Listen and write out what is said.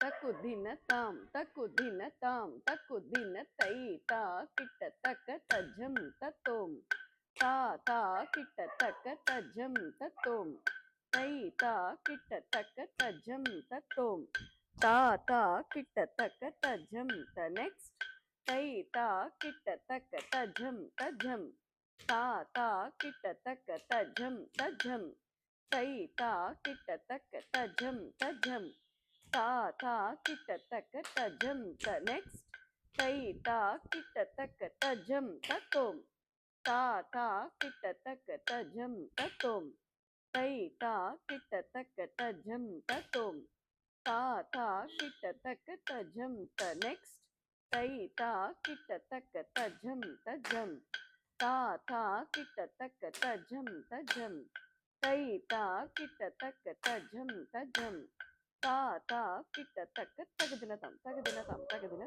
தக்குதின தாம் தக்குதின தாம் தக்குதின தை தா கிட்டத்தக்க தஜம் தத்தோம் தா தா கிட்டத்தக்க தஜம் தத்தோம் தை தா கிட்டத்தக்க தஜம் தத்தோம் தா தா கிட்டத்தக்க தஜம் த நெக்ஸ்ட் தை தா கிட்டத்தக்க தஜம் தஜம் தா தா கிட்டத்தக்க தஜம் தஜம் தை தா கிட்டத்தக்க தஜம் தஜம் தா தா கிட்டத்தக்க தஜம் த நெக்ஸ்ட் தை தா கிட்டத்தக்க தஜம் தத்தோம் தா தா கிட்டத்தக்க தஜம் தத்தோம் தை தா கிட்டத்தக்க தஜம் தத்தோம் தா தா கிட்டத்தக்க தஜம் த நெக்ஸ்ட் தை தா கிட்டத்தக்க தஜம் தஜம் தா தா கிட்டத்தக்க தஜம் தஜம் தை தா கிட்டத்தக்க தஜம் தஜம் தா தா கிட்டத்தக்க தகுதின தாம் தகுதின தாம் தகுதின